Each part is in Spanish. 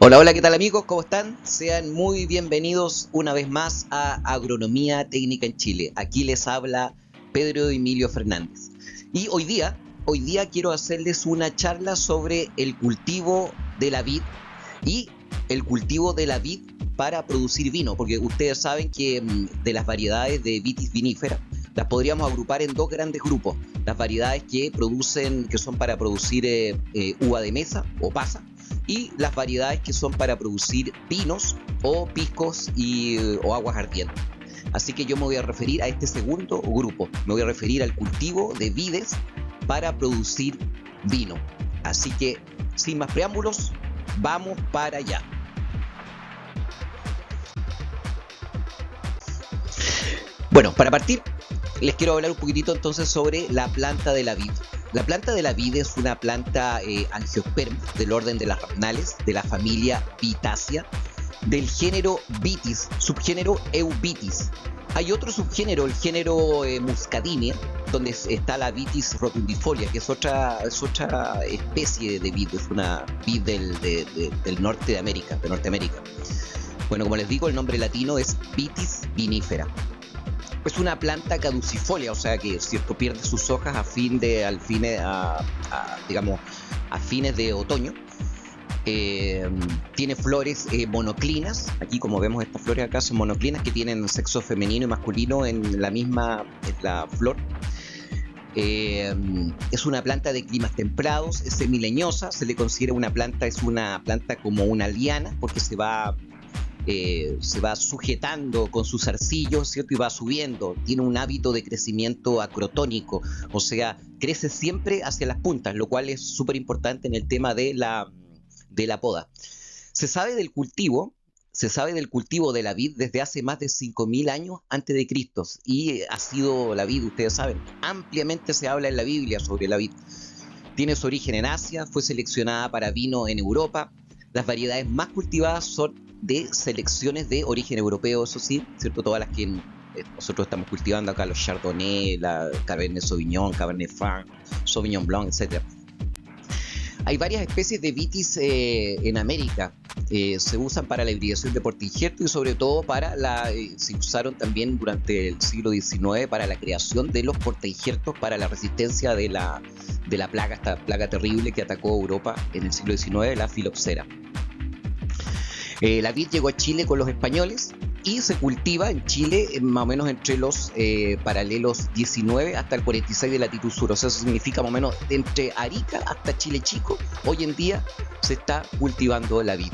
Hola, hola, ¿qué tal amigos? ¿Cómo están? Sean muy bienvenidos una vez más a Agronomía Técnica en Chile. Aquí les habla Pedro Emilio Fernández. Y hoy día quiero hacerles una charla sobre el cultivo de la vid y el cultivo de la vid para producir vino, porque ustedes saben que de las variedades de vitis vinífera las podríamos agrupar en dos grandes grupos: las variedades que son para producir uva de mesa o pasa, y las variedades que son para producir vinos o piscos o aguas ardientes. Así que yo me voy a referir a este segundo grupo, me voy a referir al cultivo de vides para producir vino. Así que, sin más preámbulos, vamos para allá. Bueno, para partir, les quiero hablar un poquitito entonces sobre la planta de la vid. La planta de la vid es una planta angiosperma del orden de las rhamnales, de la familia Vitácea, del género Vitis, subgénero Euvitis. Hay otro subgénero, el género Muscadine, donde está la Vitis rotundifolia, que es otra especie de vid, es una vid del norte de América, de Norteamérica. Bueno, como les digo, el nombre latino es Vitis vinifera. Es una planta caducifolia, o sea que cierto pierde sus hojas digamos, a fines de otoño. Tiene flores monoclinas. Aquí, como vemos, estas flores acá son monoclinas, que tienen sexo femenino y masculino en la flor. Es una planta de climas templados, es semileñosa, se le considera es una planta como una liana, porque se va sujetando con sus zarcillos, ¿cierto? Y va subiendo. Tiene un hábito de crecimiento acrotónico, o sea, crece siempre hacia las puntas, lo cual es súper importante en el tema de la poda. Se sabe del cultivo de la vid desde hace más de 5.000 años antes de Cristo, y ha sido la vid, ustedes saben, ampliamente se habla en la Biblia sobre la vid. Tiene su origen en Asia, fue seleccionada para vino en Europa. Las variedades más cultivadas son de selecciones de origen europeo, eso sí, ¿cierto? Todas las que nosotros estamos cultivando acá, los Chardonnay, la Cabernet Sauvignon, Cabernet Franc, Sauvignon Blanc, etc. Hay varias especies de vitis en América. Se usan para la hibridación de portainjertos y sobre todo se usaron también durante el siglo XIX para la creación de los portainjertos para la resistencia de la plaga, esta plaga terrible que atacó Europa en el siglo XIX, la filoxera. La vid llegó a Chile con los españoles y se cultiva en Chile más o menos entre los paralelos 19 hasta el 46 de latitud sur. O sea, eso significa más o menos entre Arica hasta Chile Chico. Hoy en día se está cultivando la vid.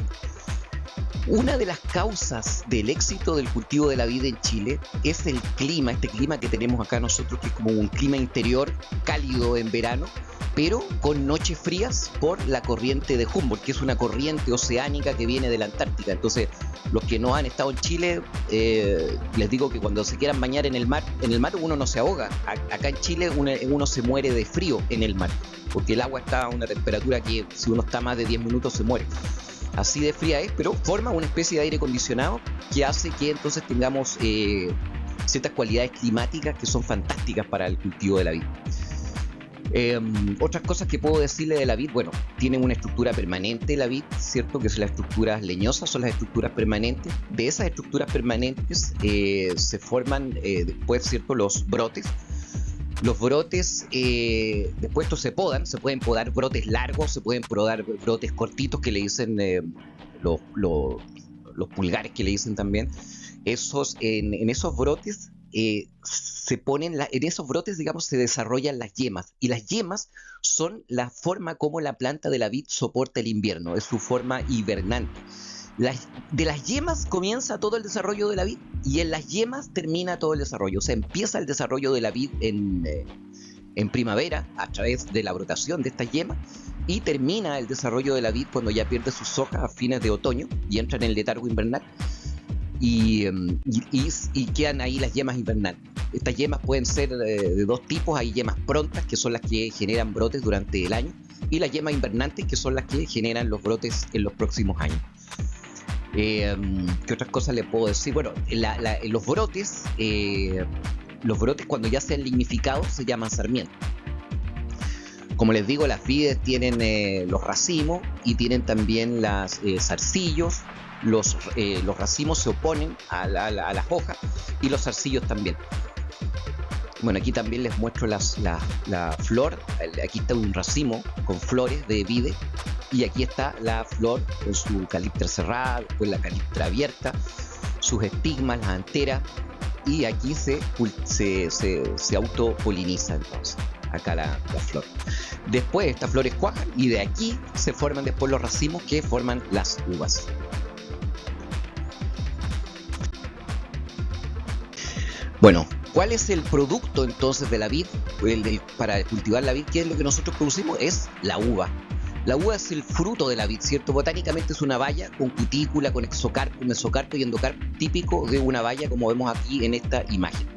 Una de las causas del éxito del cultivo de la vid en Chile es el clima, este clima que tenemos acá nosotros, que es como un clima interior cálido en verano, pero con noches frías por la corriente de Humboldt, que es una corriente oceánica que viene de la Antártica. Entonces, los que no han estado en Chile, les digo que cuando se quieran bañar en el mar uno no se ahoga. Acá en Chile uno se muere de frío en el mar, porque el agua está a una temperatura que si uno está más de 10 minutos se muere. Así de fría es, pero forma una especie de aire acondicionado que hace que entonces tengamos ciertas cualidades climáticas que son fantásticas para el cultivo de la vid. Otras cosas que puedo decirle de la vid, bueno, tienen una estructura permanente la vid, ¿cierto? Que son las estructuras leñosas, son las estructuras permanentes. De esas estructuras permanentes se forman después, ¿cierto?, los brotes. Los brotes, después estos se pueden podar brotes largos, se pueden podar brotes cortitos que le dicen los pulgares, que le dicen también. En esos brotes en esos brotes, digamos, se desarrollan las yemas, y las yemas son la forma como la planta de la vid soporta el invierno, es su forma hibernante. De las yemas comienza todo el desarrollo de la vid, y en las yemas termina todo el desarrollo. O sea, empieza el desarrollo de la vid en primavera a través de la brotación de estas yemas, y termina el desarrollo de la vid cuando ya pierde sus hojas a fines de otoño y entra en el letargo invernal, y quedan ahí las yemas invernales. Estas yemas pueden ser de dos tipos: hay yemas prontas, que son las que generan brotes durante el año, y las yemas invernantes, que son las que generan los brotes en los próximos años. ¿Qué otras cosas le puedo decir? Bueno, los brotes cuando ya sean lignificados se llaman sarmientos. Como les digo, las vides tienen los racimos y tienen también las zarcillos. Los racimos se oponen a las hojas y los zarcillos también. Bueno, aquí también les muestro la flor. Aquí está un racimo con flores de vide y aquí está la flor con su caliptra cerrada, después la caliptra abierta, sus estigmas, las anteras, y aquí se autopoliniza entonces acá la flor. Después estas flores cuajan y de aquí se forman después los racimos que forman las uvas. Bueno, ¿cuál es el producto entonces de la vid? Para cultivar la vid, ¿qué es lo que nosotros producimos? Es la uva. La uva es el fruto de la vid, ¿cierto? Botánicamente es una baya con cutícula, con exocarpo, mesocarpo y endocarpo, típico de una baya como vemos aquí en esta imagen.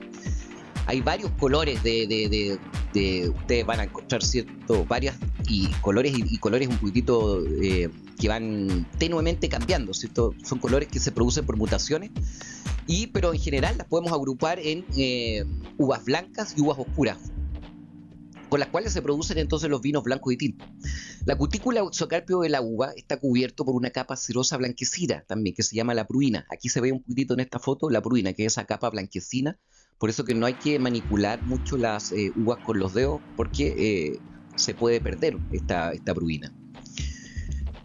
Hay varios colores ustedes van a encontrar, ¿cierto? Varias colores un poquitito que van tenuemente cambiando, ¿cierto? Son colores que se producen por mutaciones, pero en general las podemos agrupar en uvas blancas y uvas oscuras, con las cuales se producen entonces los vinos blancos y tintos. La cutícula o exocarpio de la uva está cubierto por una capa cerosa blanquecina también, que se llama la pruina. Aquí se ve un poquitito en esta foto la pruina, que es esa capa blanquecina. Por eso que no hay que manipular mucho las uvas con los dedos, porque se puede perder esta pruina.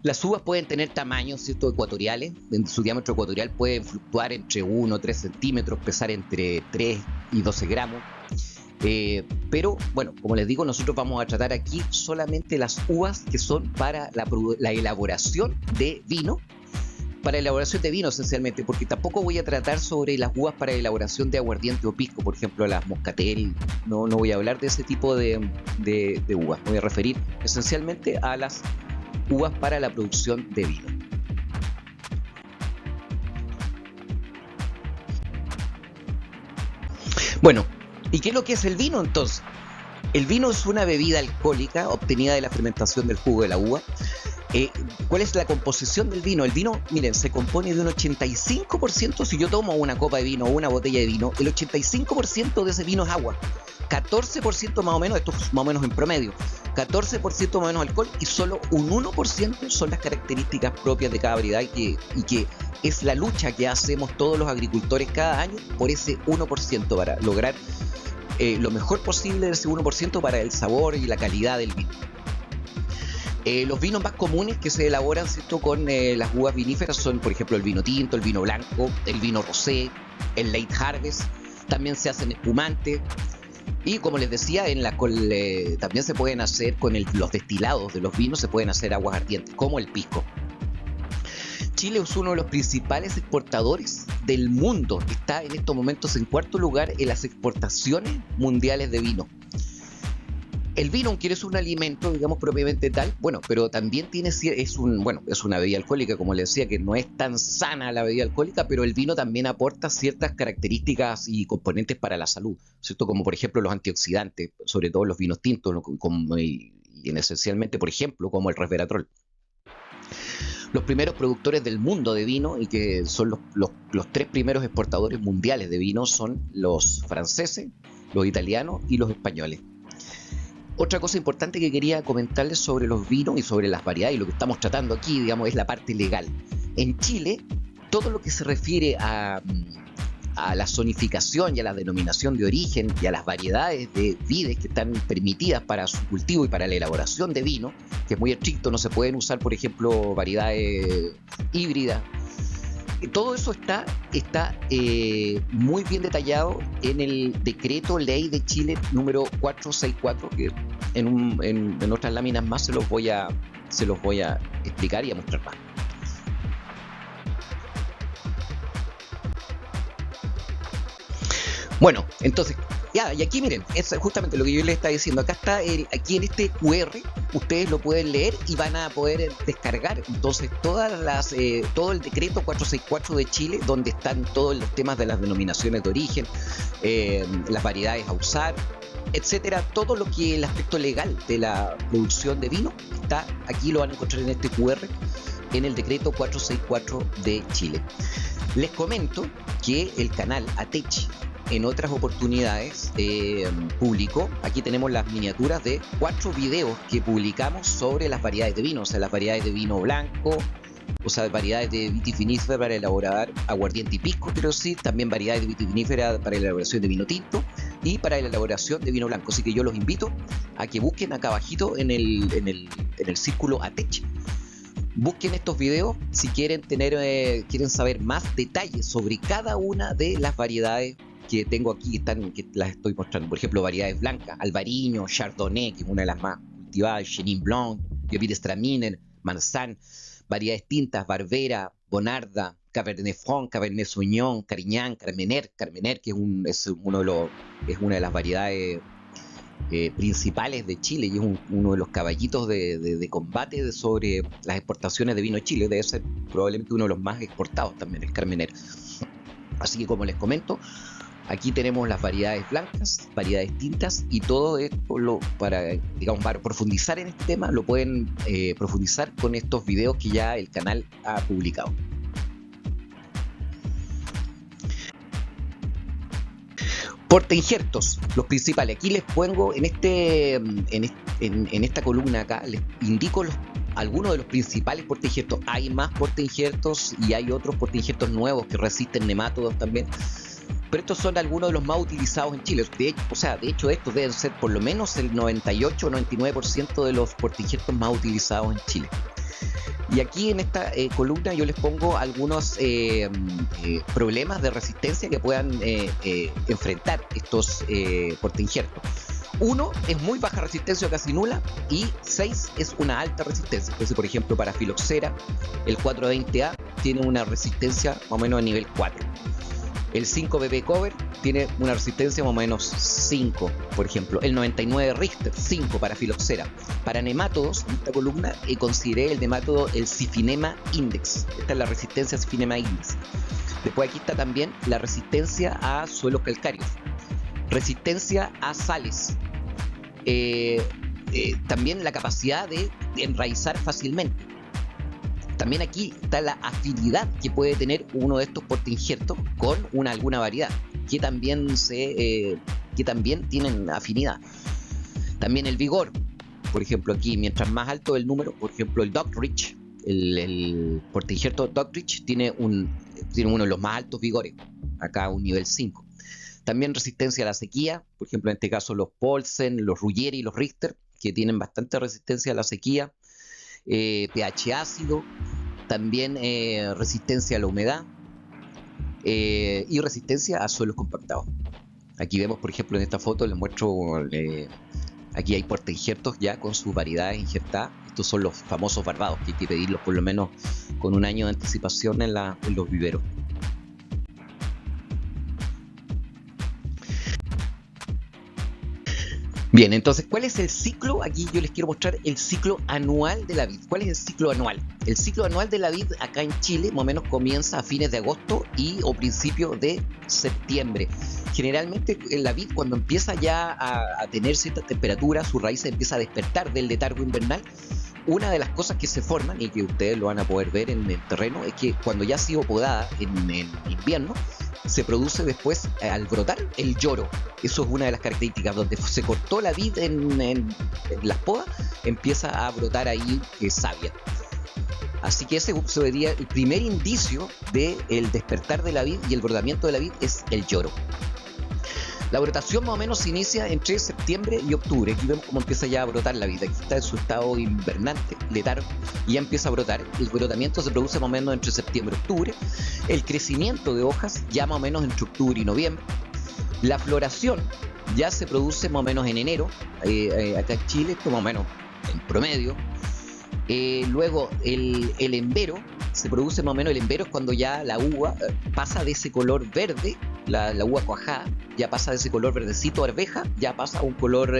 Las uvas pueden tener tamaños, ¿cierto?, ecuatoriales. En su diámetro ecuatorial pueden fluctuar entre 1 o 3 centímetros, pesar entre 3 y 12 gramos. Pero bueno, como les digo, nosotros vamos a tratar aquí solamente las uvas que son para la elaboración de vino. Para elaboración de vino esencialmente, porque tampoco voy a tratar sobre las uvas para elaboración de aguardiente o pisco, por ejemplo las moscatel. No voy a hablar de ese tipo de uvas. Me voy a referir esencialmente a las uvas para la producción de vino. Bueno, ¿y qué es lo que es el vino entonces? El vino es una bebida alcohólica obtenida de la fermentación del jugo de la uva. ¿Cuál es la composición del vino? El vino, miren, se compone de un 85%. Si yo tomo una copa de vino o una botella de vino, el 85% de ese vino es agua. 14% más o menos, esto es más o menos en promedio, 14% más o menos alcohol, y solo un 1% son las características propias de cada variedad, y que es la lucha que hacemos todos los agricultores cada año por ese 1% para lograr lo mejor posible de ese 1% para el sabor y la calidad del vino. Los vinos más comunes que se elaboran, ¿cierto?, con las uvas viníferas son, por ejemplo, el vino tinto, el vino blanco, el vino rosé, el late harvest. También se hacen espumantes. Y como les decía, también se pueden hacer con los destilados de los vinos, se pueden hacer aguas ardientes, como el pisco. Chile es uno de los principales exportadores del mundo. Está en estos momentos en cuarto lugar en las exportaciones mundiales de vino. El vino, aunque es un alimento, digamos, propiamente tal, bueno, pero también es una bebida alcohólica, como les decía, que no es tan sana la bebida alcohólica, pero el vino también aporta ciertas características y componentes para la salud, ¿cierto? Como por ejemplo los antioxidantes, sobre todo los vinos tintos, y esencialmente, por ejemplo, como el resveratrol. Los primeros productores del mundo de vino, y que son los 3 primeros exportadores mundiales de vino, son los franceses, los italianos y los españoles. Otra cosa importante que quería comentarles sobre los vinos y sobre las variedades, y lo que estamos tratando aquí, digamos, es la parte legal. En Chile, todo lo que se refiere a la zonificación y a la denominación de origen y a las variedades de vides que están permitidas para su cultivo y para la elaboración de vino, que es muy estricto, no se pueden usar, por ejemplo, variedades híbridas. Todo eso está muy bien detallado en el decreto ley de Chile número 464, que en otras láminas más se los voy a explicar y a mostrar más. Bueno, entonces, y aquí miren, es justamente lo que yo les estaba diciendo. Acá está, aquí en este QR, ustedes lo pueden leer y van a poder descargar entonces todo el decreto 464 de Chile, donde están todos los temas de las denominaciones de origen, las variedades a usar, etcétera. Todo lo que el aspecto legal de la producción de vino está aquí, lo van a encontrar en este QR, en el decreto 464 de Chile. Les comento que el canal ATECH en otras oportunidades publicó, aquí tenemos las miniaturas de 4 videos que publicamos sobre las variedades de vino, o sea, las variedades de vino blanco, o sea, variedades de vitivinífera para elaborar aguardiente y pisco, pero sí, también variedades de vitivinífera para la elaboración de vino tinto y para la elaboración de vino blanco. Así que yo los invito a que busquen acá abajito en el círculo ATECH. Busquen estos videos si quieren quieren saber más detalles sobre cada una de las variedades que tengo aquí, que las estoy mostrando. Por ejemplo, variedades blancas, Albariño, Chardonnay, que es una de las más cultivadas, Chenin Blanc, Gewürztraminer, Marsanne. Variedades tintas, Barbera, Bonarda, Cabernet Franc, Cabernet Sauvignon, Carignan, Carmener, que es una de las variedades principales de Chile y es uno de los caballitos de combate sobre las exportaciones de vino de Chile. Debe ser probablemente uno de los más exportados también, el Carmener. Así que, como les comento, aquí tenemos las variedades blancas, variedades tintas, y todo esto para profundizar en este tema lo pueden profundizar con estos videos que ya el canal ha publicado. Portainjertos, los principales. Aquí les pongo en esta columna acá, les indico algunos de los principales portainjertos. Hay más portainjertos y hay otros portainjertos nuevos que resisten nemátodos también. Pero estos son algunos de los más utilizados en Chile. De hecho, estos deben ser por lo menos el 98 o 99% de los portainjertos más utilizados en Chile. Y aquí en esta columna yo les pongo algunos problemas de resistencia que puedan enfrentar estos portainjertos. 1 es muy baja resistencia o casi nula, y 6 es una alta resistencia. Entonces, por ejemplo, para Filoxera, el 420A tiene una resistencia más o menos a nivel 4. El 5BP Cover tiene una resistencia más o menos 5, por ejemplo. El 99 Richter, 5 para Filoxera. Para nemátodos, en esta columna consideré el nemátodo, el Siphinema Index. Esta es la resistencia Siphinema Index. Después aquí está también la resistencia a suelos calcáreos. Resistencia a sales. También la capacidad de enraizar fácilmente. También aquí está la afinidad que puede tener uno de estos portainjertos con alguna variedad, que también tienen afinidad. También el vigor, por ejemplo aquí, mientras más alto el número, por ejemplo el Dockridge, el portainjerto Dockridge tiene uno de los más altos vigores, acá un nivel 5. También resistencia a la sequía, por ejemplo en este caso los Paulsen, los Ruggieri y los Richter, que tienen bastante resistencia a la sequía. pH ácido, también resistencia a la humedad y resistencia a suelos compactados. Aquí vemos, por ejemplo, en esta foto les muestro, aquí hay portainjertos ya con sus variedades injertadas. Estos son los famosos barbados, que hay que pedirlos por lo menos con un año de anticipación en los viveros. Bien, entonces, ¿cuál es el ciclo? Aquí yo les quiero mostrar el ciclo anual de la vid. ¿Cuál es el ciclo anual? El ciclo anual de la vid acá en Chile más o menos comienza a fines de agosto o principios de septiembre. Generalmente en la vid, cuando empieza ya a tener cierta temperatura, su raíz empieza a despertar del letargo invernal. Una de las cosas que se forman, y que ustedes lo van a poder ver en el terreno, es que cuando ya ha sido podada en invierno, se produce después, al brotar, el lloro. Eso es una de las características. Donde se cortó la vid en las podas, empieza a brotar ahí savia. Así que ese sería el primer indicio del despertar de la vid y el brotamiento de la vid, es el lloro. La brotación más o menos se inicia entre septiembre y octubre. Aquí vemos cómo empieza ya a brotar la vid. Aquí está en su estado invernante, letargo, y ya empieza a brotar. El brotamiento se produce más o menos entre septiembre y octubre. El crecimiento de hojas ya más o menos entre octubre y noviembre. La floración ya se produce más o menos en enero. Acá en Chile, esto más o menos en promedio. Luego el embero se produce más o menos. El embero es cuando ya la uva pasa de ese color verde, la uva cuajada ya pasa de ese color verdecito arveja, ya pasa a un color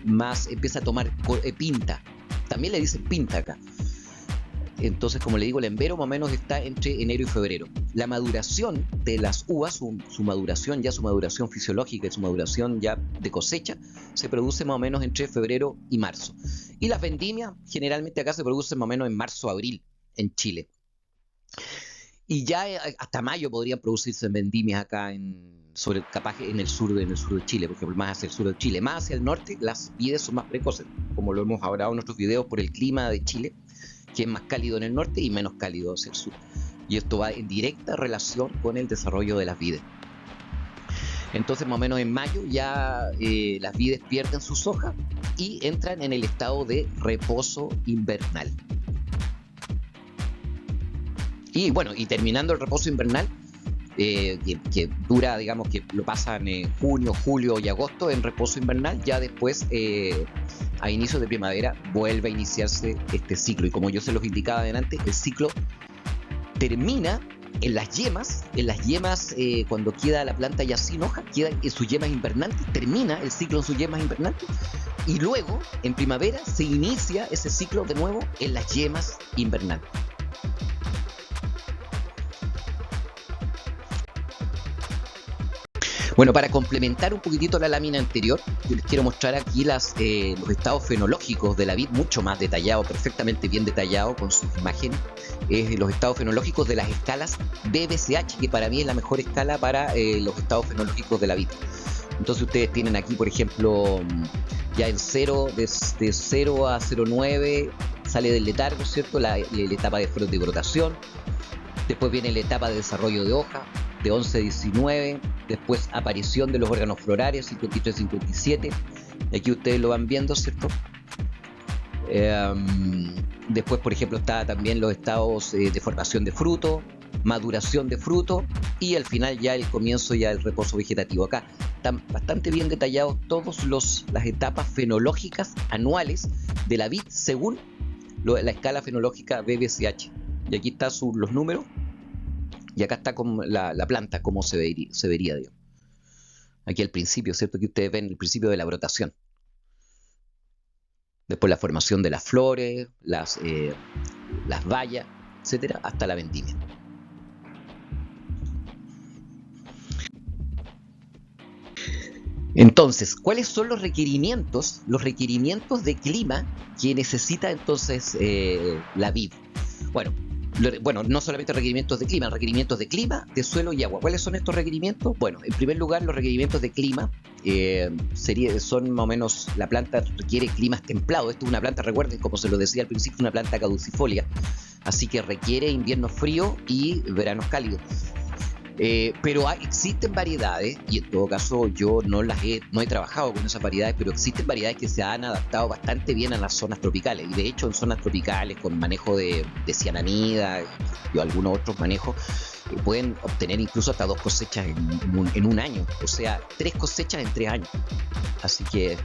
más, empieza a tomar pinta. También le dicen pinta acá. Entonces, como le digo, el embero más o menos está entre enero y febrero. La maduración de las uvas, su maduración fisiológica y su maduración ya de cosecha, se produce más o menos entre febrero y marzo. Y las vendimias generalmente acá se producen más o menos en marzo-abril en Chile. Y ya hasta mayo podrían producirse vendimias acá en capaz en el sur de Chile, por ejemplo, más hacia el sur de Chile. Más hacia el norte, las vides son más precoces, como lo hemos hablado en nuestros videos, por el clima de Chile, que es más cálido en el norte y menos cálido hacia el sur. Y esto va en directa relación con el desarrollo de las vides. Entonces, más o menos en mayo ya las vides pierden sus hojas y entran en el estado de reposo invernal. Y bueno, y terminando el reposo invernal, que dura, digamos que lo pasan junio, julio y agosto en reposo invernal, ya después a inicios de primavera vuelve a iniciarse este ciclo. Y como yo se los indicaba adelante, el ciclo termina en las yemas, cuando queda la planta ya sin hoja, queda en sus yemas invernantes, termina el ciclo en sus yemas invernantes, y luego en primavera se inicia ese ciclo de nuevo en las yemas invernantes. Bueno, para complementar un poquitito la lámina anterior, yo les quiero mostrar aquí los estados fenológicos de la vid, mucho más detallado, perfectamente bien detallado con sus imágenes. Los estados fenológicos de las escalas BBCH, que para mí es la mejor escala para los estados fenológicos de la vid. Entonces ustedes tienen aquí, por ejemplo, ya en 0, de 0 a 0,9 sale del letargo, ¿cierto? La etapa de brotación. Después viene la etapa de desarrollo de hoja, de 11 a 19, después aparición de los órganos florales, 53 a 57, y aquí ustedes lo van viendo, ¿cierto? Después, por ejemplo, está también los estados de formación de fruto, maduración de fruto, y al final ya el comienzo ya del reposo vegetativo. Acá están bastante bien detallados todas las etapas fenológicas anuales de la vid según la escala fenológica BBCH. Y aquí están los números. Y acá está como la planta, cómo se vería, digamos. Aquí al principio, ¿cierto? Aquí ustedes ven el principio de la brotación. Después la formación de las flores, las bayas, etcétera, hasta la vendimia. Entonces, ¿cuáles son los requerimientos de clima que necesita entonces la vid? Bueno, no solamente requerimientos de clima, de suelo y agua. ¿Cuáles son estos requerimientos? Bueno, en primer lugar, los requerimientos de clima son más o menos, la planta requiere climas templados. Esto es una planta, recuerden, como se lo decía al principio, una planta caducifolia, así que requiere inviernos fríos y veranos cálidos. Pero existen variedades, y en todo caso yo no he trabajado con esas variedades, pero existen variedades que se han adaptado bastante bien a las zonas tropicales, y de hecho en zonas tropicales con manejo de cianamida y algunos otros manejos pueden obtener incluso hasta 2 cosechas en un año, o sea, 3 cosechas en 3 años. Así que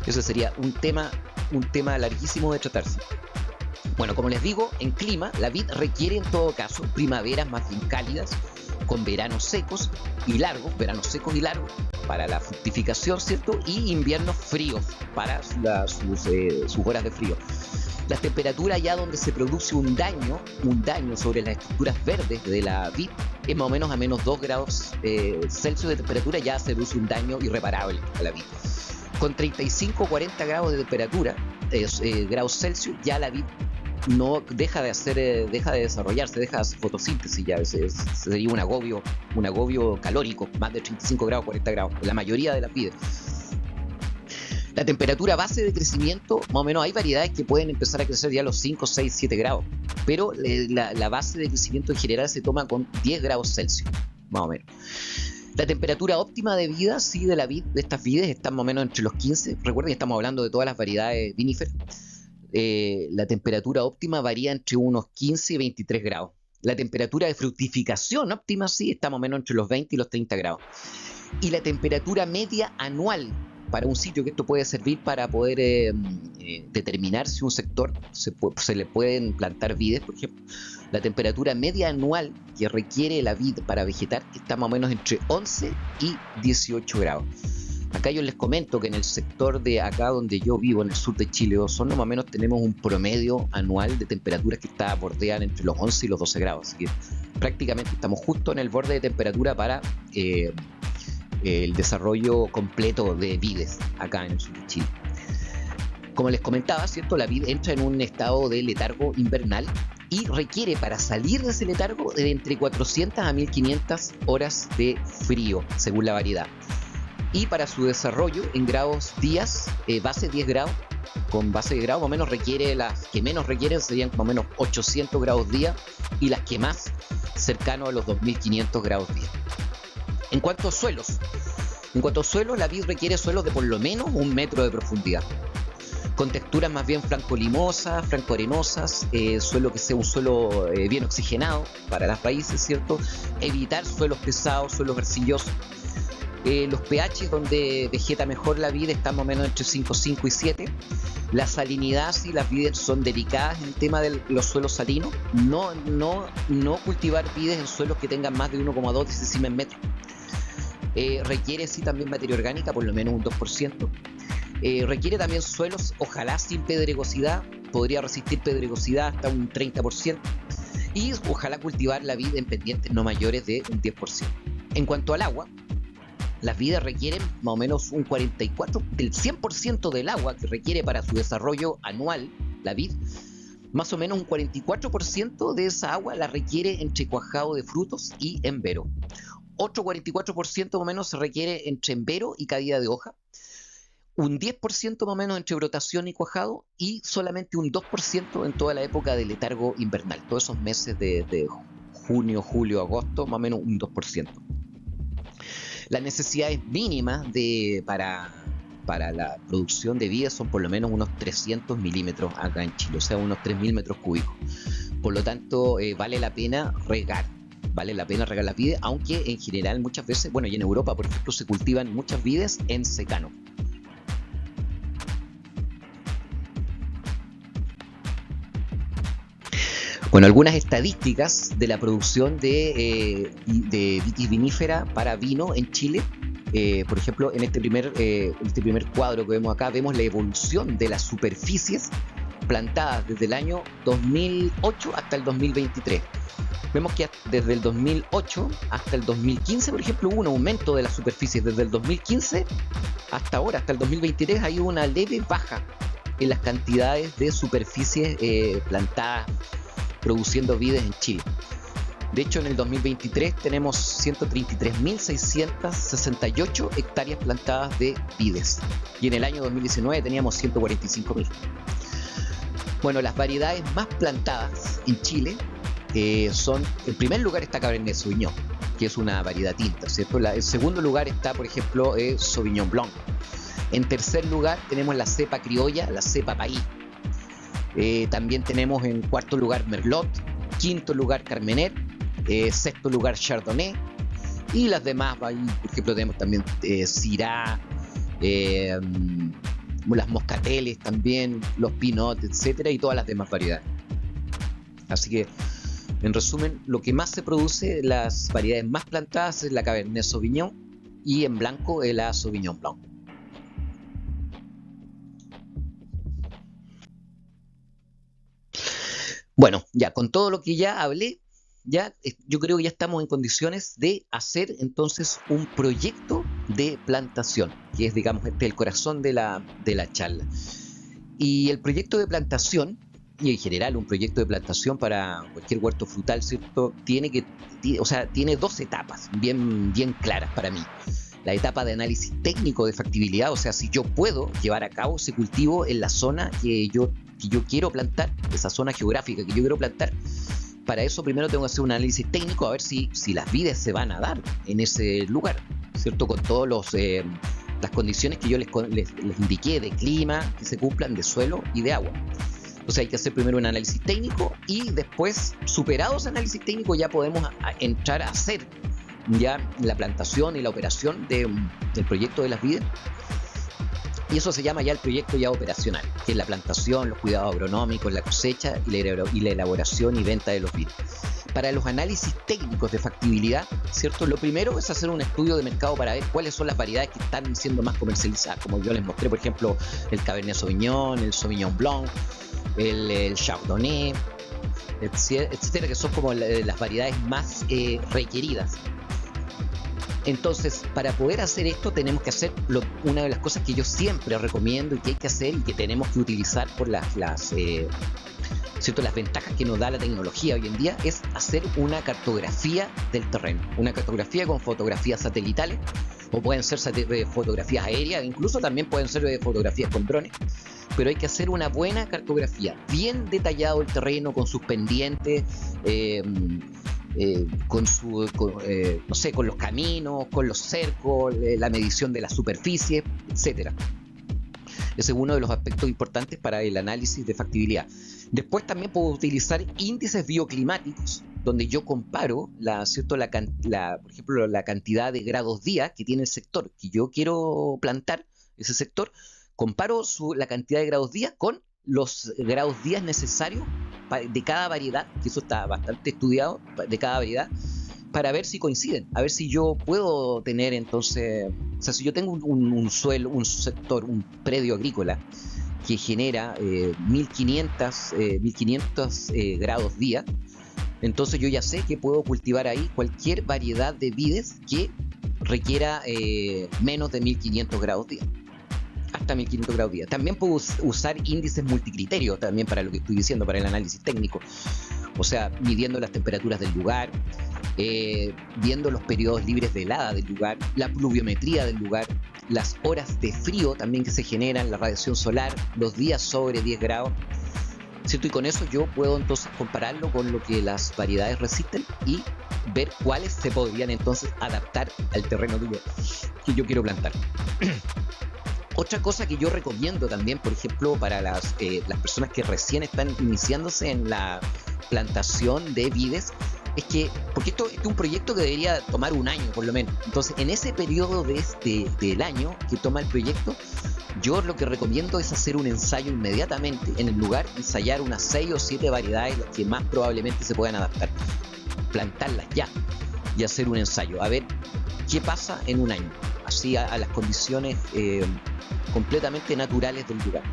eso sería un tema larguísimo de tratarse. Bueno, como les digo, en clima la vid requiere en todo caso primaveras más bien cálidas, con veranos secos y largos para la fructificación, ¿cierto? Y inviernos fríos para sus horas de frío. Las temperaturas ya donde se produce un daño sobre las estructuras verdes de la vid es más o menos a menos 2 grados Celsius de temperatura, ya se produce un daño irreparable a la vid. Con 35 o 40 grados de temperatura, grados Celsius, ya la vid no deja de desarrollarse, deja de hacer fotosíntesis, ya sería un agobio calórico, más de 35 grados, 40 grados, en la mayoría de las vides. La temperatura base de crecimiento, más o menos hay variedades que pueden empezar a crecer ya a los 5, 6, 7 grados, pero la base de crecimiento en general se toma con 10 grados Celsius, más o menos. La temperatura óptima de vida, sí, de estas vides está más o menos entre los 15, recuerden que estamos hablando de todas las variedades viníferas. La temperatura óptima varía entre unos 15 y 23 grados. La temperatura de fructificación óptima sí está más o menos entre los 20 y los 30 grados. Y la temperatura media anual para un sitio, que esto puede servir para poder determinar si un sector se le pueden plantar vides, por ejemplo. La temperatura media anual que requiere la vid para vegetar está más o menos entre 11 y 18 grados. Acá yo les comento que en el sector de acá donde yo vivo, en el sur de Chile, Osorno, más o menos tenemos un promedio anual de temperaturas que bordean entre los 11 y los 12 grados. Así que prácticamente estamos justo en el borde de temperatura para el desarrollo completo de vides acá en el sur de Chile. Como les comentaba, ¿cierto? La vid entra en un estado de letargo invernal y requiere para salir de ese letargo de entre 400 a 1500 horas de frío, según la variedad. Y para su desarrollo en grados días, base 10 grados, con base de grado más o menos requiere, las que menos requieren serían más o menos 800 grados día y las que más cercano a los 2500 grados día. En cuanto a suelos, la vid requiere suelos de por lo menos 1 metro de profundidad, con texturas más bien franco-limosas, franco-arenosas, suelo que sea un suelo bien oxigenado para las raíces, ¿cierto? Evitar suelos pesados, suelos arcillosos. Los pH donde vegeta mejor la vid están más o menos entre 5,5 y 7. La salinidad, si las vides son delicadas en el tema de los suelos salinos, no cultivar vides en suelos que tengan más de 1,2 decimes metros. Requiere sí también materia orgánica, por lo menos un 2%. Requiere también suelos, ojalá sin pedregosidad, podría resistir pedregosidad hasta un 30%. Y ojalá cultivar la vid en pendientes no mayores de un 10%. En cuanto al agua, las vides requieren más o menos un 44%, del 100% del agua que requiere para su desarrollo anual, la vid, más o menos un 44% de esa agua la requiere entre cuajado de frutos y embero. Otro 44% más o menos se requiere entre embero y caída de hoja. Un 10% más o menos entre brotación y cuajado y solamente un 2% en toda la época de letargo invernal. Todos esos meses de junio, julio, agosto, más o menos un 2%. Las necesidades mínimas para la producción de vides son por lo menos unos 300 milímetros acá en Chile, o sea, unos 3.000 metros cúbicos. Por lo tanto, vale la pena regar las vides, aunque en general muchas veces, bueno, y en Europa, por ejemplo, se cultivan muchas vides en secano. Bueno, algunas estadísticas de la producción de vitis vinífera para vino en Chile. Por ejemplo, en este primer cuadro que vemos acá, vemos la evolución de las superficies plantadas desde el año 2008 hasta el 2023. Vemos que desde el 2008 hasta el 2015, por ejemplo, hubo un aumento de las superficies. Desde el 2015 hasta ahora, hasta el 2023, hay una leve baja en las cantidades de superficies plantadas produciendo vides en Chile. De hecho, en el 2023 tenemos 133.668 hectáreas plantadas de vides y en el año 2019 teníamos 145.000. Bueno, las variedades más plantadas en Chile son, en primer lugar está Cabernet Sauvignon, que es una variedad tinta, ¿cierto? En segundo lugar está, por ejemplo, Sauvignon Blanc. En tercer lugar tenemos la cepa criolla, la cepa País. También tenemos en cuarto lugar Merlot, quinto lugar Carmener, sexto lugar Chardonnay y las demás, por ejemplo, tenemos también Syrah, las moscateles también, los pinot, etcétera, y todas las demás variedades. Así que, en resumen, lo que más se produce, las variedades más plantadas es la Cabernet Sauvignon y en blanco la Sauvignon Blanc. Bueno, ya con todo lo que ya hablé, yo creo que ya estamos en condiciones de hacer entonces un proyecto de plantación, que es, digamos, el corazón de la charla. Y el proyecto de plantación, y en general un proyecto de plantación para cualquier huerto frutal, ¿cierto? Tiene 2 etapas bien claras para mí. La etapa de análisis técnico de factibilidad, o sea, si yo puedo llevar a cabo ese cultivo en la zona que yo quiero plantar, esa zona geográfica que yo quiero plantar. Para eso primero tengo que hacer un análisis técnico a ver si las vides se van a dar en ese lugar, ¿cierto? Con todas las condiciones que yo les indiqué de clima, que se cumplan, de suelo y de agua. Entonces hay que hacer primero un análisis técnico y después, superado ese análisis técnico, ya podemos entrar a hacer ya la plantación y la operación del proyecto de las vides. Y eso se llama ya el proyecto ya operacional, que es la plantación, los cuidados agronómicos, la cosecha y la elaboración y venta de los vinos. Para los análisis técnicos de factibilidad, ¿cierto? Lo primero es hacer un estudio de mercado para ver cuáles son las variedades que están siendo más comercializadas. Como yo les mostré, por ejemplo, el Cabernet Sauvignon, el Sauvignon Blanc, el Chardonnay, etcétera, que son como las variedades más requeridas. Entonces, para poder hacer esto tenemos que hacer una de las cosas que yo siempre recomiendo y que hay que hacer y que tenemos que utilizar por ¿cierto? Las ventajas que nos da la tecnología hoy en día, es hacer una cartografía del terreno. Una cartografía con fotografías satelitales, o pueden ser fotografías aéreas, incluso también pueden ser fotografías con drones, pero hay que hacer una buena cartografía, bien detallado el terreno, con sus pendientes, no sé, con los caminos, con los cercos, la medición de la superficie, etcétera. Ese es uno de los aspectos importantes para el análisis de factibilidad. Después también puedo utilizar índices bioclimáticos, donde yo comparo por ejemplo, la cantidad de grados día que tiene el sector que yo quiero plantar, ese sector, comparo la cantidad de grados día con los grados días necesarios de cada variedad, que eso está bastante estudiado, de cada variedad, para ver si coinciden, a ver si yo puedo tener entonces, o sea, si yo tengo un suelo, un sector, un predio agrícola que genera 1500 grados día, entonces yo ya sé que puedo cultivar ahí cualquier variedad de vides que requiera menos de 1500 grados día, hasta 1500 grados día. También puedo usar índices multicriterios también para lo que estoy diciendo, para el análisis técnico, o sea, midiendo las temperaturas del lugar, viendo los periodos libres de helada del lugar, la pluviometría del lugar, las horas de frío también que se generan, la radiación solar, los días sobre 10 grados, ¿cierto? Y con eso yo puedo entonces compararlo con lo que las variedades resisten y ver cuáles se podrían entonces adaptar al terreno que yo quiero plantar. Otra cosa que yo recomiendo también, por ejemplo, para las personas que recién están iniciándose en la plantación de vides, es que, porque esto es un proyecto que debería tomar un año por lo menos, entonces en ese periodo del año que toma el proyecto, yo lo que recomiendo es hacer un ensayo inmediatamente en el lugar, ensayar unas 6 o 7 variedades, las que más probablemente se puedan adaptar, plantarlas ya y hacer un ensayo, a ver qué pasa en un año, así a las condiciones completamente naturales del lugar.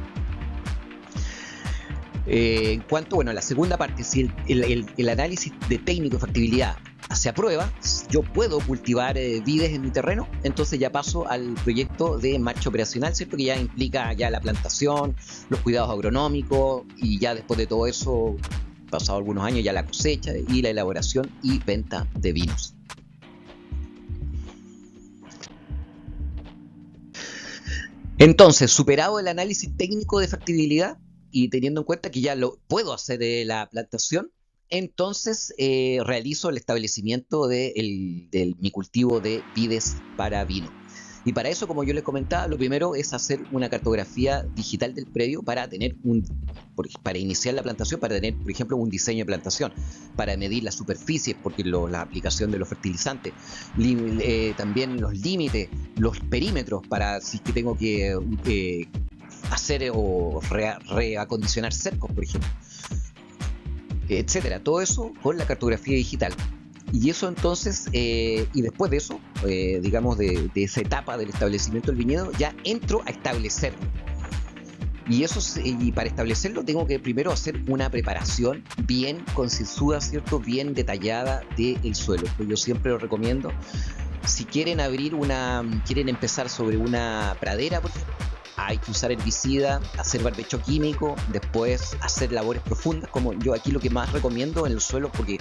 En cuanto, bueno, a la segunda parte, si el análisis de técnico de factibilidad se aprueba, yo puedo cultivar vides en mi terreno, entonces ya paso al proyecto de marcha operacional, ¿cierto? Que ya implica ya la plantación, los cuidados agronómicos y ya después de todo eso, pasado algunos años, ya la cosecha y la elaboración y venta de vinos. Entonces, superado el análisis técnico de factibilidad y teniendo en cuenta que ya lo puedo hacer de la plantación, entonces realizo el establecimiento de mi cultivo de vides para vino. Y para eso, como yo les comentaba, lo primero es hacer una cartografía digital del predio para iniciar la plantación, para tener, por ejemplo, un diseño de plantación, para medir las superficies, porque la aplicación de los fertilizantes, también los límites, los perímetros, para si es que tengo que hacer o reacondicionar cercos, por ejemplo, etcétera. Todo eso con la cartografía digital. Y eso entonces, y después de eso, digamos de esa etapa del establecimiento del viñedo, ya entro a establecerlo. Y para establecerlo tengo que primero hacer una preparación bien concienzuda, ¿cierto? Bien detallada del suelo. Pues yo siempre lo recomiendo. Si quieren quieren empezar sobre una pradera, por ejemplo, hay que usar herbicida, hacer barbecho químico, después hacer labores profundas, como yo aquí lo que más recomiendo en el suelo, porque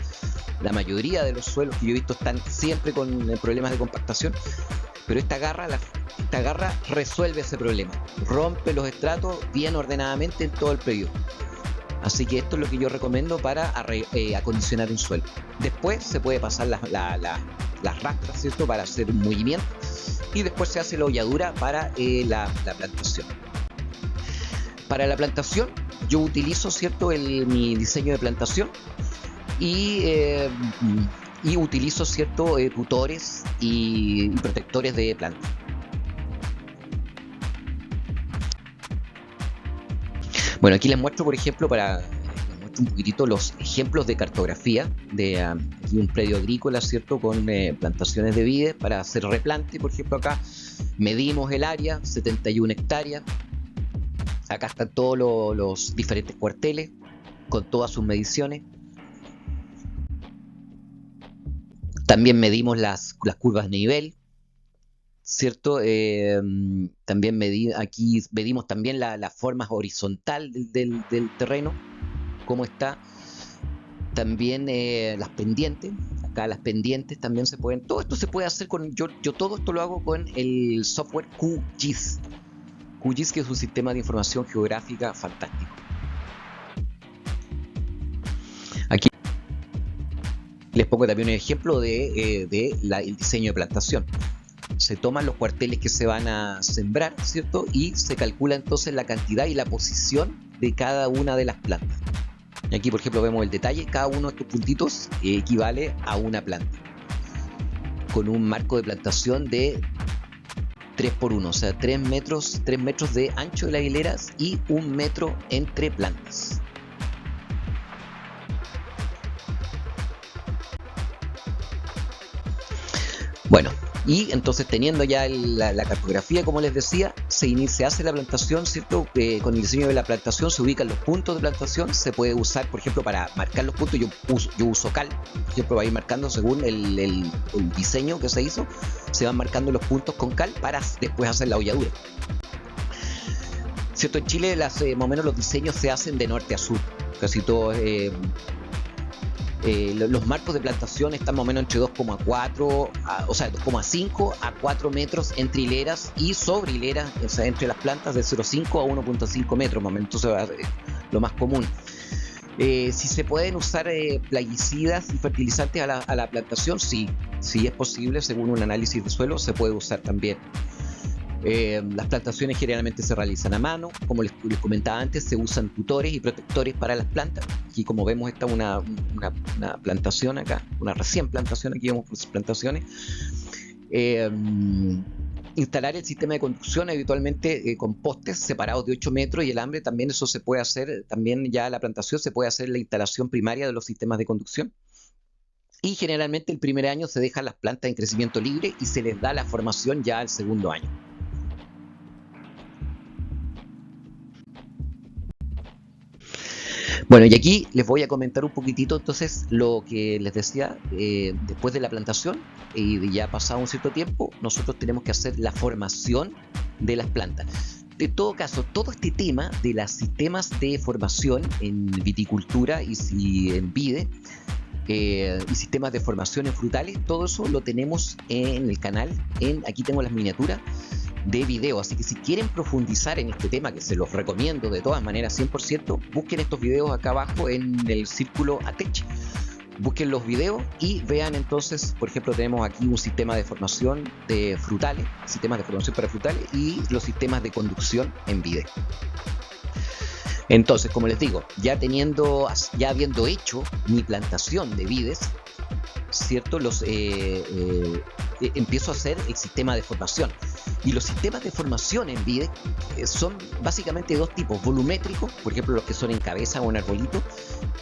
la mayoría de los suelos que yo he visto están siempre con problemas de compactación, pero esta garra resuelve ese problema, rompe los estratos bien ordenadamente en todo el predio. Así que esto es lo que yo recomiendo para acondicionar un suelo. Después se puede pasar las rastras, ¿cierto? Para hacer un movimiento. Y después se hace la holladura para la plantación. Para la plantación yo utilizo, ¿cierto? Mi diseño de plantación y utilizo, ¿cierto? Tutores y protectores de plantas. Bueno, aquí les muestro, por ejemplo, un poquitito los ejemplos de cartografía de aquí un predio agrícola, ¿cierto? Con plantaciones de vides para hacer replante. Por ejemplo, acá medimos el área, 71 hectáreas. Acá están todos los diferentes cuarteles con todas sus mediciones. También medimos las curvas de nivel, ¿cierto? También aquí medimos también la forma horizontal del terreno, cómo está. También las pendientes, acá las pendientes también se pueden, todo esto se puede hacer yo todo esto lo hago con el software QGIS. QGIS, que es un sistema de información geográfica fantástico. Aquí les pongo también un ejemplo de el diseño de plantación. Se toman los cuarteles que se van a sembrar, ¿cierto? Y se calcula entonces la cantidad y la posición de cada una de las plantas. Y aquí, por ejemplo, vemos el detalle. Cada uno de estos puntitos equivale a una planta, con un marco de plantación de 3x1, o sea, 3 metros de ancho de las hileras y 1 metro entre plantas. Bueno, y entonces teniendo ya la cartografía, como les decía, se hace la plantación, ¿cierto? Con el diseño de la plantación se ubican los puntos de plantación. Se puede usar, por ejemplo, para marcar los puntos, yo uso cal, por ejemplo, va a ir marcando según el diseño que se hizo, se van marcando los puntos con cal para después hacer la holladura. ¿Cierto? En Chile más o menos los diseños se hacen de norte a sur, casi todos. Los marcos de plantación están más o menos entre 2,4, o sea, 2,5 a 4 metros entre hileras y sobre hileras, o sea, entre las plantas de 0,5 a 1,5 metros, más o menos, entonces lo más común. Si se pueden usar plaguicidas y fertilizantes a la plantación, sí es posible, según un análisis de suelo, se puede usar también. Las plantaciones generalmente se realizan a mano, como les comentaba antes, se usan tutores y protectores para las plantas. Aquí, como vemos, está una plantación acá, una recién plantación, aquí vemos plantaciones. Instalar el sistema de conducción habitualmente con postes separados de 8 metros y el alambre, también eso se puede hacer, también ya la plantación se puede hacer la instalación primaria de los sistemas de conducción. Y generalmente el primer año se dejan las plantas en crecimiento libre y se les da la formación ya al segundo año. Bueno, y aquí les voy a comentar un poquitito entonces lo que les decía, después de la plantación y ya pasado un cierto tiempo, nosotros tenemos que hacer la formación de las plantas. De todo caso, todo este tema de los sistemas de formación en viticultura y en vide, y sistemas de formación en frutales, todo eso lo tenemos en el canal. Aquí tengo las miniaturas de video, así que si quieren profundizar en este tema, que se los recomiendo de todas maneras 100%, busquen estos videos acá abajo en el círculo ATECH, busquen los videos y vean entonces, por ejemplo, tenemos aquí un sistema de formación de frutales, sistemas de formación para frutales y los sistemas de conducción en vide. Entonces, como les digo, ya habiendo hecho mi plantación de vides, ¿cierto? Empiezo a hacer el sistema de formación. Y los sistemas de formación en vide son básicamente dos tipos: volumétricos, por ejemplo los que son en cabeza o en arbolito,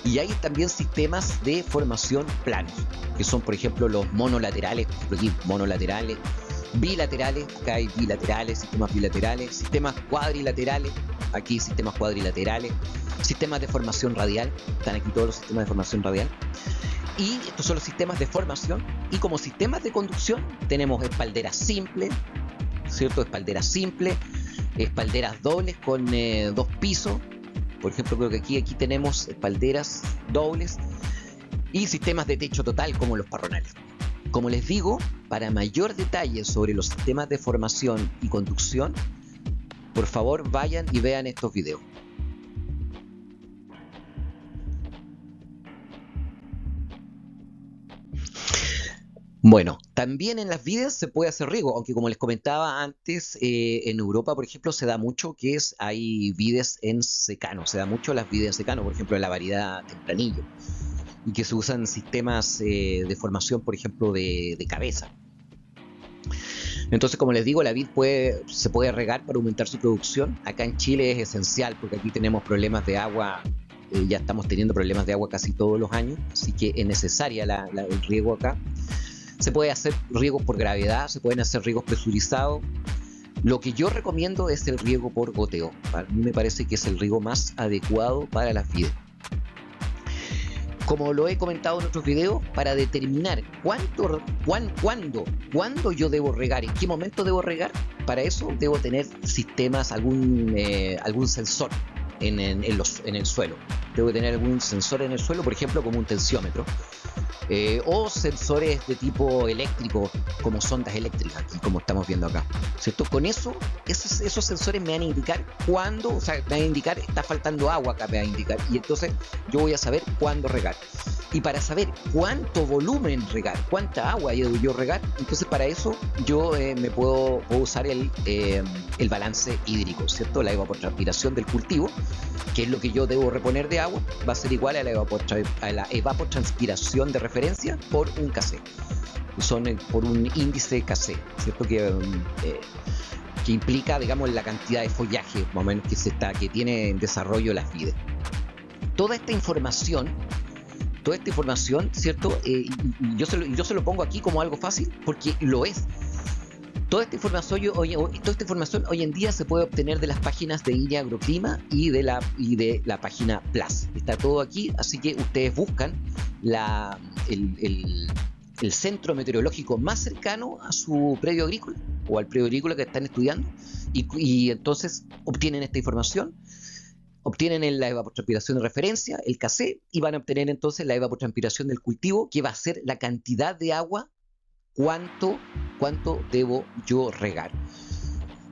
y hay también sistemas de formación planos, que son por ejemplo los monolaterales, bilaterales, acá hay bilaterales, sistemas cuadrilaterales, aquí sistemas cuadrilaterales, sistemas de formación radial, están aquí todos los sistemas de formación radial. Y estos son los sistemas de formación. Y como sistemas de conducción tenemos espalderas simples, ¿cierto? Espalderas simples, espalderas dobles con 2 pisos. Por ejemplo, creo que aquí tenemos espalderas dobles y sistemas de techo total como los parronales. Como les digo, para mayor detalle sobre los sistemas de formación y conducción, por favor vayan y vean estos videos. Bueno, también en las vides se puede hacer riego, aunque como les comentaba antes, en Europa, por ejemplo, se da mucho hay vides en secano, se da mucho las vides en secano, por ejemplo, en la variedad Tempranillo, y que se usan sistemas de formación, por ejemplo, de cabeza. Entonces, como les digo, la vid se puede regar para aumentar su producción. Acá en Chile es esencial porque aquí tenemos problemas de agua, ya estamos teniendo problemas de agua casi todos los años, así que es necesaria el riego acá. Se puede hacer riegos por gravedad, se pueden hacer riegos presurizados. Lo que yo recomiendo es el riego por goteo. A mí me parece que es el riego más adecuado para las vides. Como lo he comentado en otros videos, para determinar cuándo yo debo regar, en qué momento debo regar, para eso debo tener sistemas, algún sensor en el suelo. Debo tener algún sensor en el suelo, por ejemplo, como un tensiómetro. O sensores de tipo eléctrico, como sondas eléctricas, aquí como estamos viendo acá, ¿cierto? Con eso, esos sensores me van a indicar cuándo, o sea, me van a indicar, está faltando agua acá, me van a indicar, y entonces yo voy a saber cuándo regar. Y para saber cuánto volumen regar, cuánta agua yo regar, entonces para eso yo puedo usar el balance hídrico, ¿cierto? La evapotranspiración del cultivo, que es lo que yo debo reponer de agua, va a ser igual a la evapotranspiración de referencia por un kc. Por un índice kc, ¿cierto? Que implica, digamos, la cantidad de follaje más o menos que tiene en desarrollo las vides. Toda esta información, ¿cierto? Yo se lo pongo aquí como algo fácil porque lo es. Toda esta información hoy en día se puede obtener de las páginas de INE Agroclima y de la página PLAS. Está todo aquí, así que ustedes buscan el centro meteorológico más cercano a su predio agrícola o al predio agrícola que están estudiando y entonces obtienen esta información. Obtienen la evapotranspiración de referencia, el kc, y van a obtener entonces la evapotranspiración del cultivo, que va a ser la cantidad de agua, cuánto debo yo regar.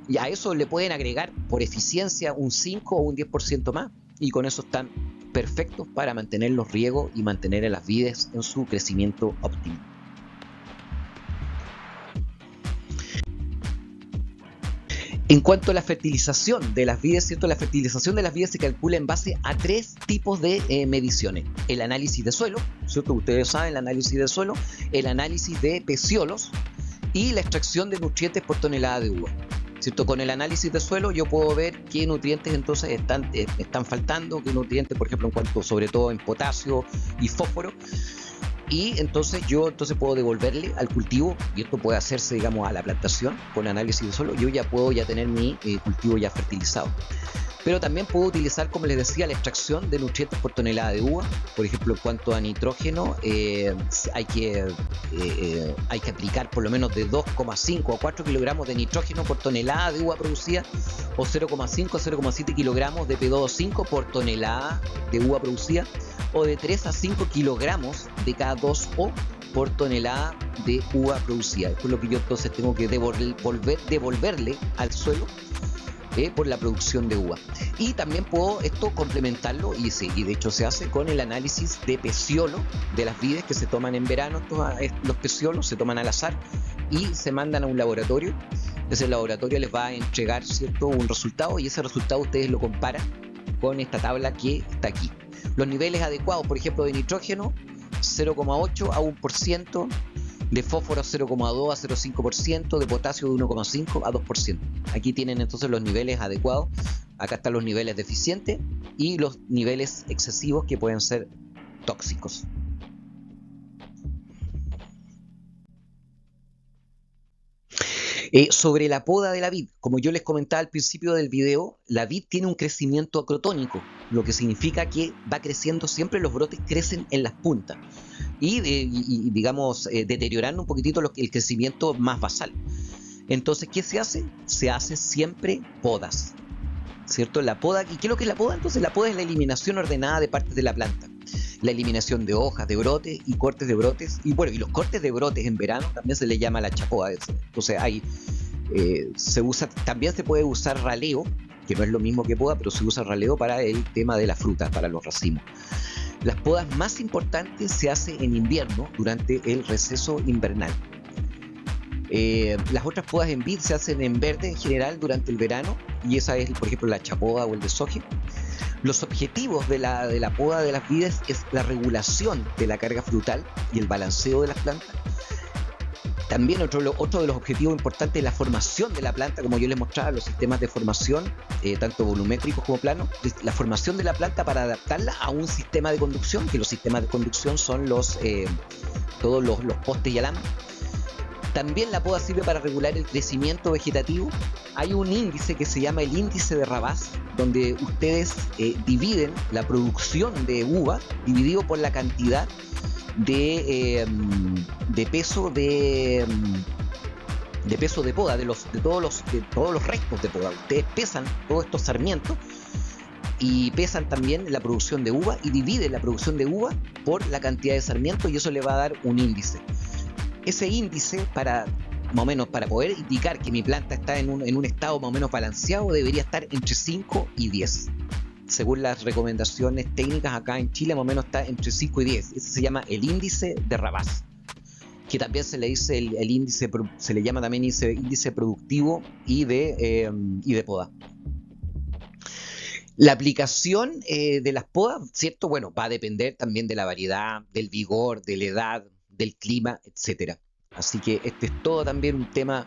Y a eso le pueden agregar por eficiencia un 5 o un 10% más, y con eso están perfectos para mantener los riegos y mantener a las vides en su crecimiento óptimo. En cuanto a la fertilización de las vides, ¿cierto? La fertilización de las vides se calcula en base a 3 tipos de mediciones. El análisis de suelo, ¿cierto? Ustedes saben, el análisis de suelo, el análisis de peciolos y la extracción de nutrientes por tonelada de uva, ¿cierto? Con el análisis de suelo yo puedo ver qué nutrientes entonces están faltando, qué nutrientes, por ejemplo, en cuanto sobre todo en potasio y fósforo. Y entonces yo puedo devolverle al cultivo, y esto puede hacerse, digamos, a la plantación con análisis de suelo. Yo puedo tener mi cultivo ya fertilizado. Pero también puedo utilizar, como les decía, la extracción de nutrientes por tonelada de uva. Por ejemplo, en cuanto a nitrógeno, hay que aplicar por lo menos de 2,5 a 4 kilogramos de nitrógeno por tonelada de uva producida, o 0,5 a 0,7 kilogramos de P2O5 por tonelada de uva producida, o de 3 a 5 kilogramos de K2O por tonelada de uva producida. Esto es lo que yo entonces tengo que devolverle al suelo por la producción de uva. Y también puedo esto complementarlo, y de hecho se hace con el análisis de peciolo de las vides que se toman en verano. Los peciolos se toman al azar y se mandan a un laboratorio. Ese laboratorio les va a entregar, ¿cierto?, un resultado, y ese resultado ustedes lo comparan con esta tabla que está aquí. Los niveles adecuados, por ejemplo, de nitrógeno 0,8 a 1%, de fósforo 0,2 a 0,5%, de potasio de 1,5 a 2%. Aquí tienen entonces los niveles adecuados. Acá están los niveles deficientes y los niveles excesivos que pueden ser tóxicos. Sobre la poda de la vid, como yo les comentaba al principio del video, la vid tiene un crecimiento acrotónico, lo que significa que va creciendo siempre, los brotes crecen en las puntas y digamos, deteriorando un poquitito el crecimiento más basal. Entonces, ¿qué se hace? Se hace siempre podas, ¿cierto? La poda, ¿y qué es lo que es la poda? Entonces, la poda es la eliminación ordenada de partes de la planta. La eliminación de hojas, de brotes y cortes de brotes. Y bueno, y los cortes de brotes en verano también se le llama la chapoda. Entonces también se puede usar raleo, que no es lo mismo que poda, pero se usa raleo para el tema de las frutas, para los racimos. Las podas más importantes se hacen en invierno, durante el receso invernal. Las otras podas en vid se hacen en verde en general durante el verano, y esa es, por ejemplo, la chapoda o el desoje. Los objetivos de la poda de las vides es la regulación de la carga frutal y el balanceo de las plantas. También otro de los objetivos importantes es la formación de la planta, como yo les mostraba, los sistemas de formación, tanto volumétricos como planos, la formación de la planta para adaptarla a un sistema de conducción, que los sistemas de conducción son todos los postes y alambres. También la poda sirve para regular el crecimiento vegetativo. Hay un índice que se llama el índice de Rabas, donde ustedes dividen la producción de uva dividido por la cantidad de peso de peso de poda, de todos los restos de poda. Ustedes pesan todos estos sarmientos y pesan también la producción de uva y dividen la producción de uva por la cantidad de sarmientos, y eso le va a dar un índice. Ese índice, para más o menos para poder indicar que mi planta está en un estado más o menos balanceado, debería estar entre 5 y 10. Según las recomendaciones técnicas acá en Chile, más o menos está entre 5 y 10. Ese se llama el índice de Rabas, que también se le dice el índice, se le llama también índice productivo y de poda. La aplicación de las podas, ¿cierto? Bueno, va a depender también de la variedad, del vigor, de la edad, del clima, etcétera. Así que este es todo también un tema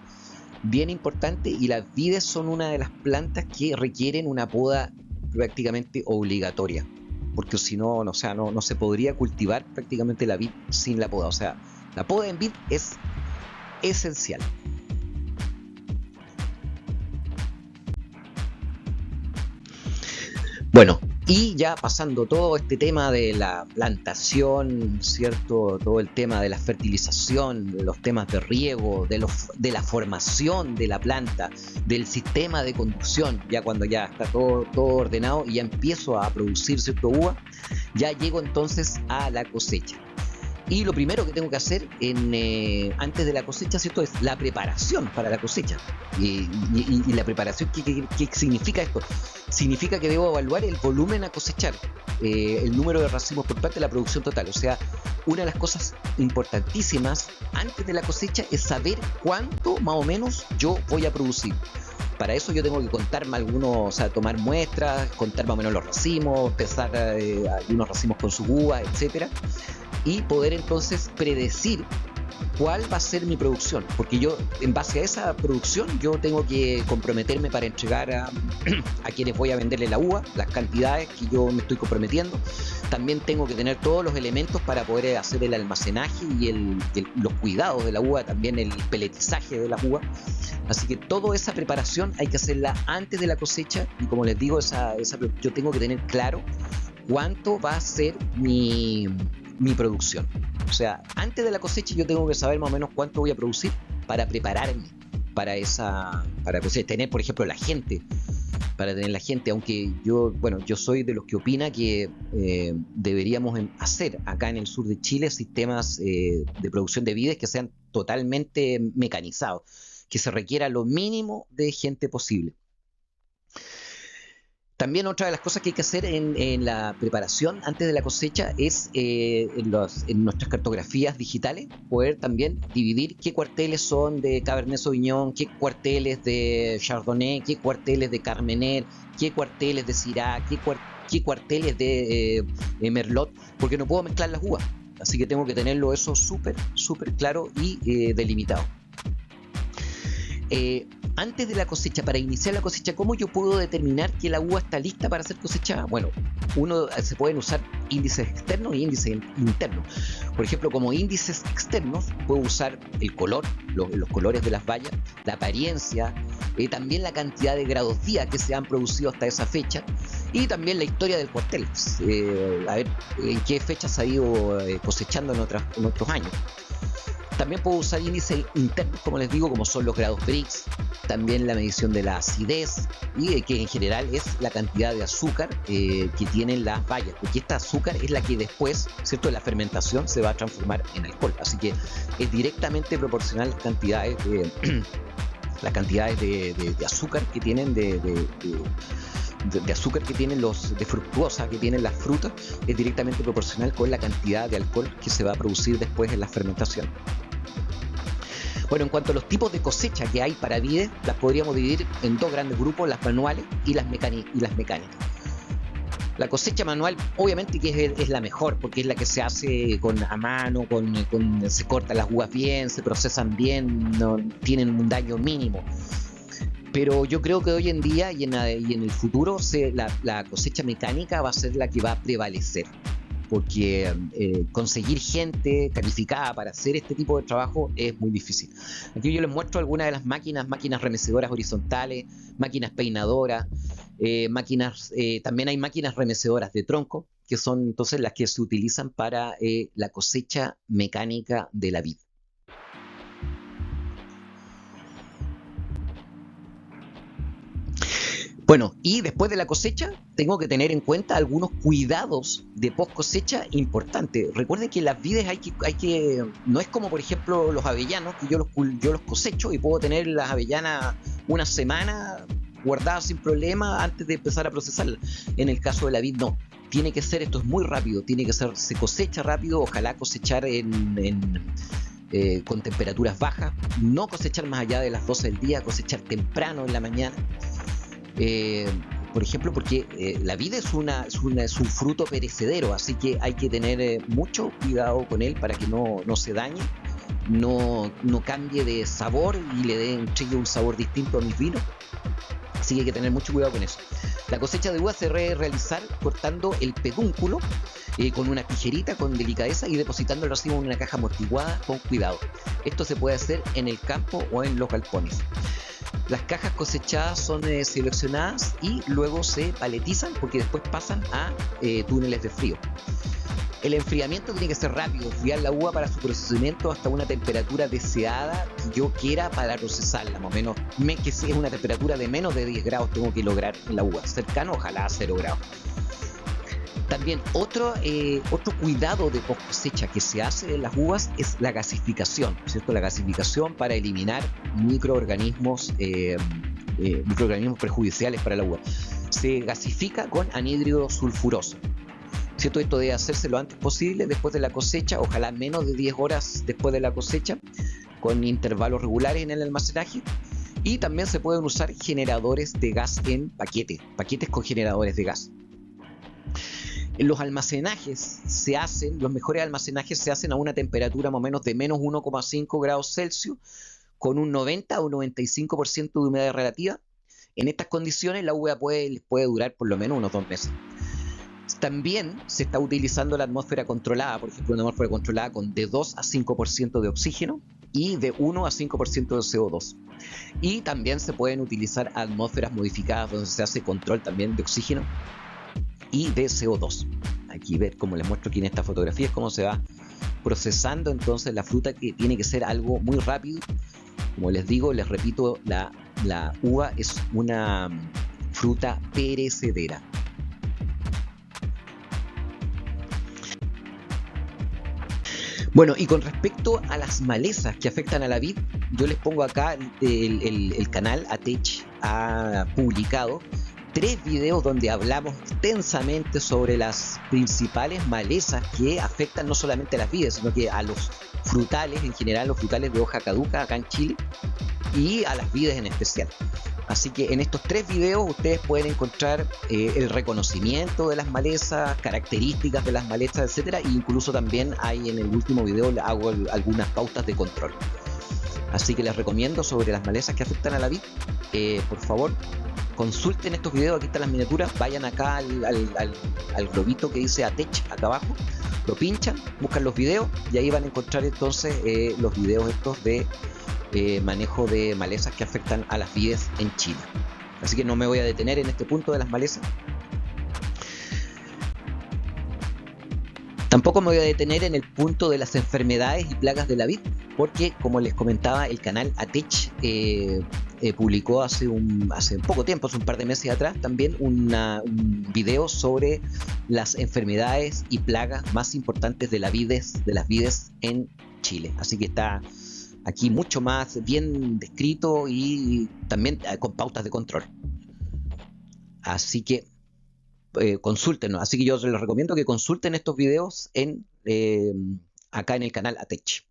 bien importante, y las vides son una de las plantas que requieren una poda prácticamente obligatoria, porque si no, no se podría cultivar prácticamente la vid sin la poda. O sea, la poda en vid es esencial. Bueno, y ya pasando todo este tema de la plantación, ¿cierto? Todo el tema de la fertilización, de los temas de riego, de la formación de la planta, del sistema de conducción, ya cuando ya está todo ordenado y ya empiezo a producir cierta uva, ya llego entonces a la cosecha. Y lo primero que tengo que hacer antes de la cosecha, ¿cierto?, es la preparación para la cosecha. Y la preparación, ¿qué significa esto? Significa que debo evaluar el volumen a cosechar, el número de racimos por parte de la producción total. O sea, una de las cosas importantísimas antes de la cosecha es saber cuánto más o menos yo voy a producir. Para eso yo tengo que contarme tomar muestras, contar más o menos los racimos, pesar algunos racimos con su uva, etcétera, y poder entonces predecir cuál va a ser mi producción, porque yo, en base a esa producción, yo tengo que comprometerme para entregar a quienes voy a venderle la uva, las cantidades que yo me estoy comprometiendo. También tengo que tener todos los elementos para poder hacer el almacenaje y los cuidados de la uva, también el peletizaje de la uva. Así que toda esa preparación hay que hacerla antes de la cosecha, y como les digo, yo tengo que tener claro cuánto va a ser mi producción. O sea, antes de la cosecha yo tengo que saber más o menos cuánto voy a producir para prepararme para tener, por ejemplo, para tener la gente, aunque yo soy de los que opina que deberíamos hacer acá en el sur de Chile sistemas de producción de vides que sean totalmente mecanizados, que se requiera lo mínimo de gente posible. También otra de las cosas que hay que hacer en la preparación antes de la cosecha es en nuestras cartografías digitales poder también dividir qué cuarteles son de Cabernet Sauvignon, qué cuarteles de Chardonnay, qué cuarteles de Carmener, qué cuarteles de Syrah, qué cuarteles de Merlot, porque no puedo mezclar las uvas. Así que tengo que tenerlo eso súper claro y delimitado. Antes de la cosecha, para iniciar la cosecha, ¿cómo yo puedo determinar que la uva está lista para ser cosechada? Bueno, se pueden usar índices externos y índices internos. Por ejemplo, como índices externos, puedo usar el color, los colores de las bayas, la apariencia, también la cantidad de grados día que se han producido hasta esa fecha, y también la historia del cuartel. A ver en qué fecha se ha ido cosechando en otros años. También puedo usar índices internos, como les digo, como son los grados Brix, también la medición de la acidez, y que en general es la cantidad de azúcar que tienen las bayas, porque esta azúcar es la que después, ¿cierto?, de la fermentación se va a transformar en alcohol. Así que es directamente proporcional las cantidades de azúcar que tienen de azúcar que tienen de fructuosa que tienen las frutas, es directamente proporcional con la cantidad de alcohol que se va a producir después en la fermentación. Bueno, en cuanto a los tipos de cosecha que hay para vides, las podríamos dividir en dos grandes grupos: las manuales y las mecánicas. La cosecha manual, obviamente que es la mejor, porque es la que se hace a mano, se cortan las uvas bien, se procesan bien, no tienen un daño mínimo. Pero yo creo que hoy en día y en el futuro la cosecha mecánica va a ser la que va a prevalecer. porque conseguir gente calificada para hacer este tipo de trabajo es muy difícil. Aquí yo les muestro algunas de las máquinas remecedoras horizontales, máquinas peinadoras, también hay máquinas remecedoras de tronco, que son entonces las que se utilizan para la cosecha mecánica de la vid. Bueno, y después de la cosecha tengo que tener en cuenta algunos cuidados de post cosecha importantes. Recuerden que las vides no es como por ejemplo los avellanos, que yo los cosecho y puedo tener las avellanas una semana guardadas sin problema antes de empezar a procesarlas. En el caso de la vid no, tiene que ser, esto es muy rápido, se cosecha rápido, ojalá cosechar con temperaturas bajas, no cosechar más allá de las 12 del día, cosechar temprano en la mañana. Por ejemplo, porque la vid es un fruto perecedero, así que hay que tener mucho cuidado con él para que no se dañe, no cambie de sabor y le entregue un sabor distinto a mis vinos. Así que hay que tener mucho cuidado con eso. La cosecha de uva se debe realizar cortando el pedúnculo con una tijerita, con delicadeza, y depositando el racimo en una caja amortiguada con cuidado. Esto se puede hacer en el campo o en los galpones. Las cajas cosechadas son seleccionadas y luego se paletizan porque después pasan a túneles de frío. El enfriamiento tiene que ser rápido, enfriar la uva para su procesamiento hasta una temperatura deseada que yo quiera para procesarla, más o menos que si es una temperatura de menos de 10 grados tengo que lograr en la uva, cercano ojalá a 0 grados. También otro cuidado de post cosecha que se hace en las uvas es la gasificación, ¿cierto? La gasificación para eliminar microorganismos perjudiciales para la uva. Se gasifica con anhídrido sulfuroso, ¿cierto? Esto debe hacerse lo antes posible después de la cosecha, ojalá menos de 10 horas después de la cosecha, con intervalos regulares en el almacenaje. Y también se pueden usar generadores de gas en paquetes con generadores de gas. Los almacenajes los mejores almacenajes se hacen a una temperatura más o menos de menos 1,5 grados Celsius, con un 90 o 95% de humedad relativa. En estas condiciones la uva puede durar por lo menos unos 2 meses. También se está utilizando la atmósfera controlada, por ejemplo, una atmósfera controlada con de 2 a 5% de oxígeno y de 1 a 5% de CO2. Y también se pueden utilizar atmósferas modificadas donde se hace control también de oxígeno y de CO2. Aquí ven, como les muestro aquí en esta fotografía, es cómo se va procesando entonces la fruta, que tiene que ser algo muy rápido. Como les digo, les repito, la uva es una fruta perecedera. Bueno, y con respecto a las malezas que afectan a la vid, yo les pongo acá, el canal Atech ha publicado 3 videos donde hablamos extensamente sobre las principales malezas que afectan no solamente a las vides, sino que a los frutales, en general los frutales de hoja caduca acá en Chile, y a las vides en especial. Así que en estos 3 videos ustedes pueden encontrar el reconocimiento de las malezas, características de las malezas, etcétera, e incluso también hay en el último video hago algunas pautas de control. Así que les recomiendo sobre las malezas que afectan a la vid. Por favor, consulten estos videos, aquí están las miniaturas, vayan acá al globito que dice Atech acá abajo, lo pinchan, buscan los videos y ahí van a encontrar entonces los videos estos de manejo de malezas que afectan a las vides en Chile. Así que no me voy a detener en este punto de las malezas. Tampoco me voy a detener en el punto de las enfermedades y plagas de la vid, porque como les comentaba, el canal Atech publicó hace poco tiempo, hace un par de meses atrás, también un video sobre las enfermedades y plagas más importantes de las vides en Chile. Así que está aquí mucho más bien descrito y también con pautas de control. Así que consúltenos. Así que yo les recomiendo que consulten estos videos acá en el canal Atech.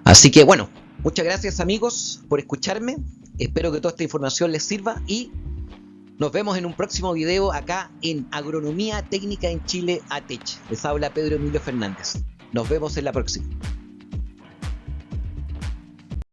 Así que bueno, muchas gracias amigos por escucharme. Espero que toda esta información les sirva y nos vemos en un próximo video acá en Agronomía Técnica en Chile Atech. Les habla Pedro Emilio Fernández. Nos vemos en la próxima.